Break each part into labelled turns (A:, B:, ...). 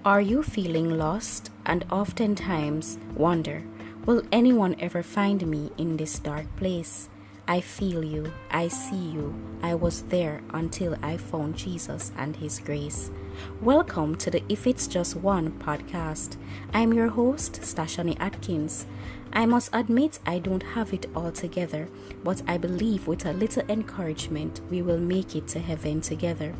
A: Are you feeling lost and oftentimes wonder, will anyone ever find me in this dark place? I feel you, I see you, I was there until I found Jesus and His grace. Welcome to the If It's Just One podcast. I'm your host, Stashani Atkins. I must admit I don't have it all together, but I believe with a little encouragement we will make it to heaven together.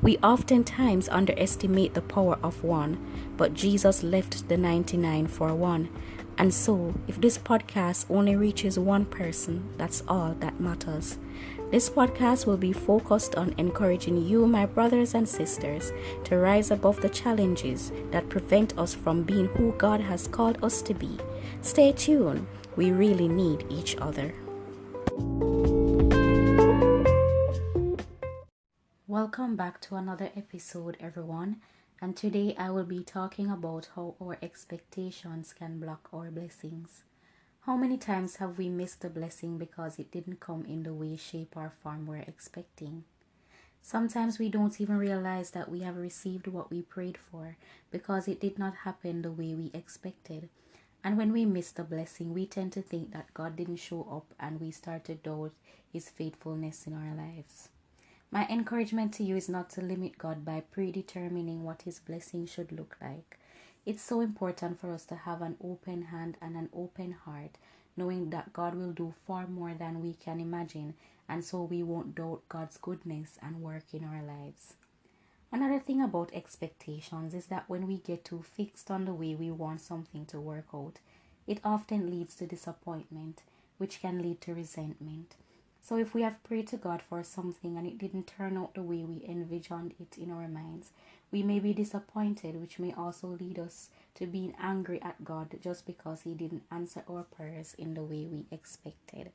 A: We oftentimes underestimate the power of one, but Jesus left the 99 for one. And so, if this podcast only reaches one person, that's all that matters. This podcast will be focused on encouraging you, my brothers and sisters, to rise above the challenges that prevent us from being who God has called us to be. Stay tuned. We really need each other. Welcome back to another episode, everyone. And today I will be talking about how our expectations can block our blessings. How many times have we missed a blessing because it didn't come in the way, shape, or form we're expecting? Sometimes we don't even realize that we have received what we prayed for because it did not happen the way we expected. And when we miss the blessing, we tend to think that God didn't show up and we start to doubt His faithfulness in our lives. My encouragement to you is not to limit God by predetermining what His blessing should look like. It's so important for us to have an open hand and an open heart, knowing that God will do far more than we can imagine, and so we won't doubt God's goodness and work in our lives. Another thing about expectations is that when we get too fixed on the way we want something to work out, it often leads to disappointment, which can lead to resentment. So if we have prayed to God for something and it didn't turn out the way we envisioned it in our minds, we may be disappointed, which may also lead us to being angry at God just because He didn't answer our prayers in the way we expected.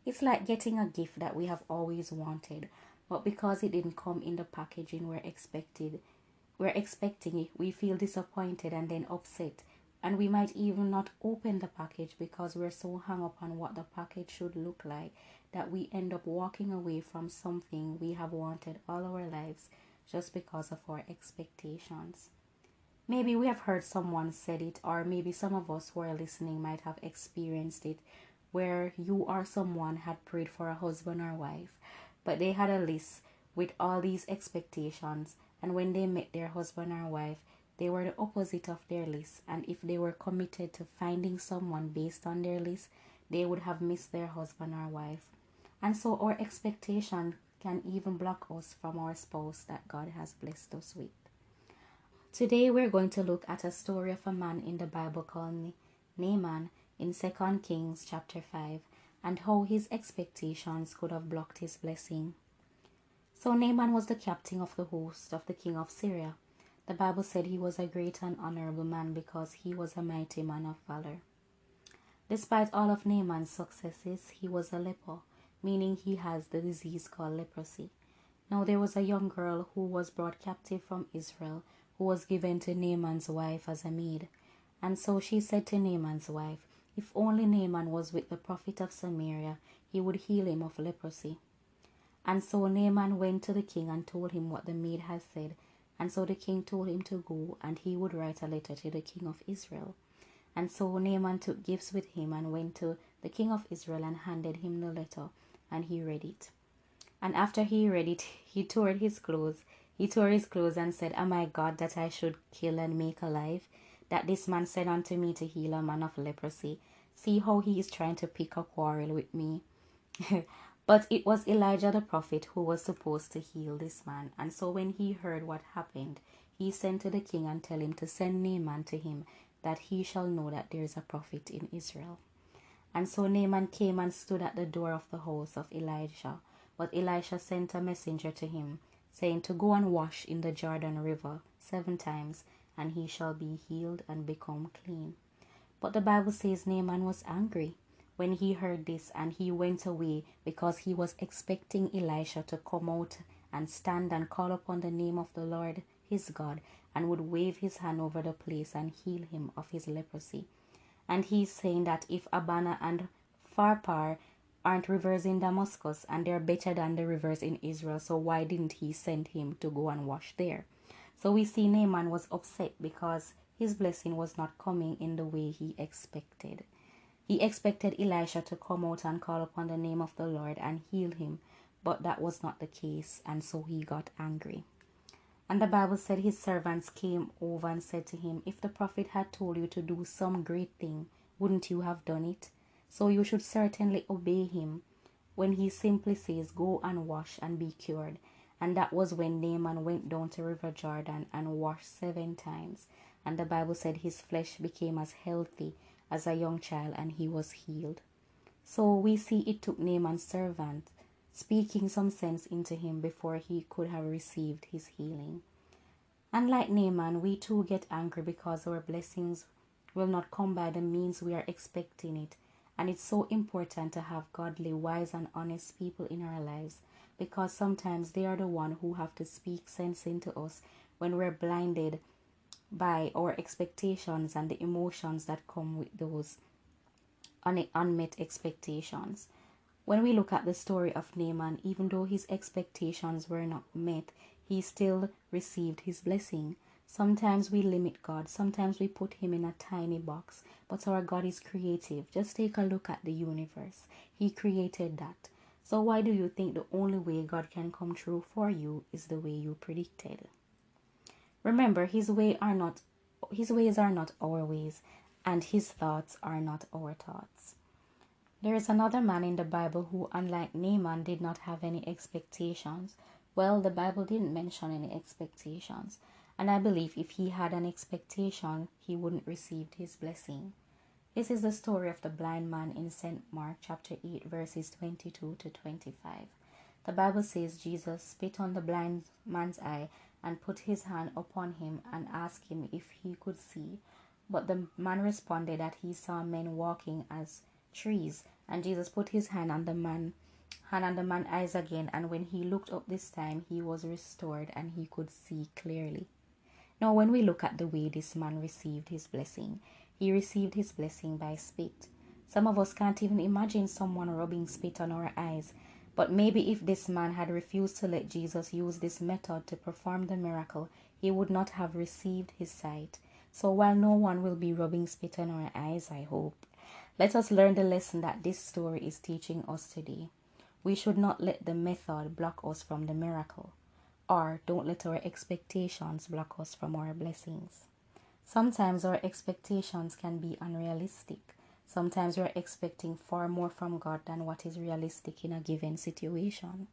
A: It's like getting a gift that we have always wanted, but because it didn't come in the packaging we're expecting it, we feel disappointed and then upset. And we might even not open the package because we're so hung up on what the package should look like that we end up walking away from something we have wanted all our lives just because of our expectations. Maybe we have heard someone said it, or maybe some of us who are listening might have experienced it, where you or someone had prayed for a husband or wife, but they had a list with all these expectations, and when they met their husband or wife, they were the opposite of their list, and if they were committed to finding someone based on their list, they would have missed their husband or wife. And so our expectation can even block us from our spouse that God has blessed us with. Today we're going to look at a story of a man in the Bible called Naaman in 2 Kings chapter 5, and how his expectations could have blocked his blessing. So Naaman was the captain of the host of the king of Syria. The Bible said he was a great and honorable man because he was a mighty man of valor. Despite all of Naaman's successes, he was a leper, meaning he has the disease called leprosy. Now there was a young girl who was brought captive from Israel, who was given to Naaman's wife as a maid. And so she said to Naaman's wife, if only Naaman was with the prophet of Samaria, he would heal him of leprosy. And so Naaman went to the king and told him what the maid had said. And so the king told him to go and he would write a letter to the king of Israel. And so Naaman took gifts with him and went to the king of Israel and handed him the letter, and he read it. And after he read it, he tore his clothes. He tore his clothes and said, am I God that I should kill and make alive? That this man said unto me to heal a man of leprosy. See how he is trying to pick a quarrel with me. But it was Elijah the prophet who was supposed to heal this man. And so when he heard what happened, he sent to the king and tell him to send Naaman to him, that he shall know that there is a prophet in Israel. And so Naaman came and stood at the door of the house of Elijah. But Elisha sent a messenger to him, saying to go and wash in the Jordan River 7 times, and he shall be healed and become clean. But the Bible says Naaman was angry when he heard this, and he went away because he was expecting Elisha to come out and stand and call upon the name of the Lord his God, and would wave his hand over the place and heal him of his leprosy. And he's saying that if Abana and Pharpar aren't rivers in Damascus and they're better than the rivers in Israel, so why didn't he send him to go and wash there? So we see Naaman was upset because his blessing was not coming in the way he expected. He expected Elisha to come out and call upon the name of the Lord and heal him, but that was not the case, and so he got angry. And the Bible said his servants came over and said to him, "If the prophet had told you to do some great thing, wouldn't you have done it? So you should certainly obey him when he simply says, 'Go and wash and be cured.'" And that was when Naaman went down to River Jordan and washed 7 times. And the Bible said his flesh became as healthy as a young child and he was healed. So we see it took Naaman's servant speaking some sense into him before he could have received his healing. And like Naaman, we too get angry because our blessings will not come by the means we are expecting it. And it's so important to have godly, wise and honest people in our lives, because sometimes they are the one who have to speak sense into us when we're blinded by our expectations and the emotions that come with those unmet expectations. When we look at the story of Naaman, even though his expectations were not met, he still received his blessing. Sometimes we limit God, sometimes we put him in a tiny box, but our God is creative. Just take a look at the universe. He created that. So why do you think the only way God can come true for you is the way you predicted? Remember, his ways are not our ways, and his thoughts are not our thoughts. There is another man in the Bible who, unlike Naaman, did not have any expectations. Well, the Bible didn't mention any expectations, and I believe if he had an expectation, he wouldn't receive his blessing. This is the story of the blind man in St. Mark chapter 8 verses 22 to 25. The Bible says Jesus spit on the blind man's eye and put his hand upon him and asked him if he could see. But the man responded that he saw men walking as trees, and Jesus put his hand on the man's eyes again, and when he looked up this time, he was restored and he could see clearly. Now, when we look at the way this man received his blessing, he received his blessing by spit. Some of us can't even imagine someone rubbing spit on our eyes, but maybe if this man had refused to let Jesus use this method to perform the miracle, he would not have received his sight. So while no one will be rubbing spit on our eyes, I hope, let us learn the lesson that this story is teaching us today. We should not let the method block us from the miracle, or don't let our expectations block us from our blessings. Sometimes our expectations can be unrealistic. Sometimes we're expecting far more from God than what is realistic in a given situation.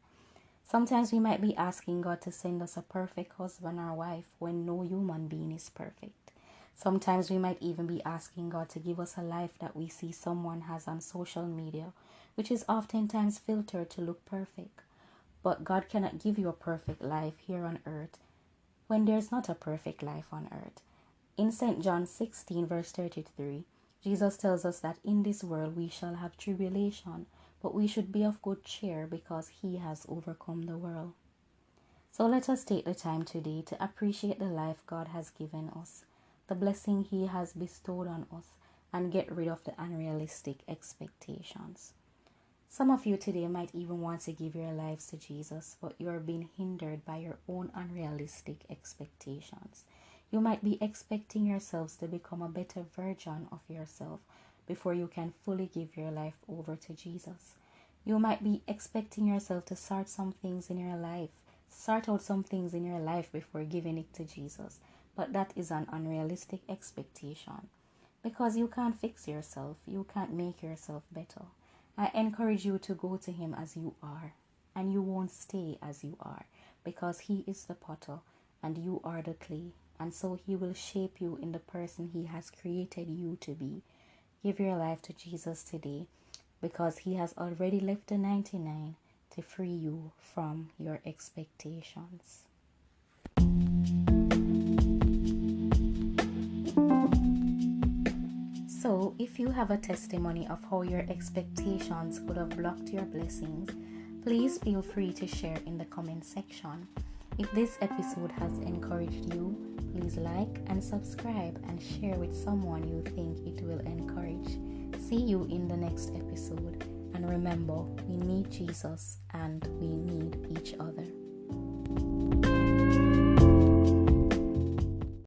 A: Sometimes we might be asking God to send us a perfect husband or wife when no human being is perfect. Sometimes we might even be asking God to give us a life that we see someone has on social media, which is oftentimes filtered to look perfect. But God cannot give you a perfect life here on earth when there's not a perfect life on earth. In St. John 16 verse 33, Jesus tells us that in this world we shall have tribulation, but we should be of good cheer because he has overcome the world. So let us take the time today to appreciate the life God has given us, the blessing he has bestowed on us, and get rid of the unrealistic expectations. Some of you today might even want to give your lives to Jesus, but you are being hindered by your own unrealistic expectations. You might be expecting yourselves to become a better version of yourself before you can fully give your life over to Jesus. You might be expecting yourself to sort out some things in your life before giving it to Jesus, but that is an unrealistic expectation because you can't fix yourself, you can't make yourself better. I encourage you to go to him as you are, and you won't stay as you are, because he is the potter and you are the clay, and so he will shape you in the person he has created you to be. Give your life to Jesus today, because he has already left the 99 to free you from your expectations. So, if you have a testimony of how your expectations could have blocked your blessings, please feel free to share in the comment section. If this episode has encouraged you, please like and subscribe and share with someone you think it will encourage. See you in the next episode. And remember, we need Jesus and we need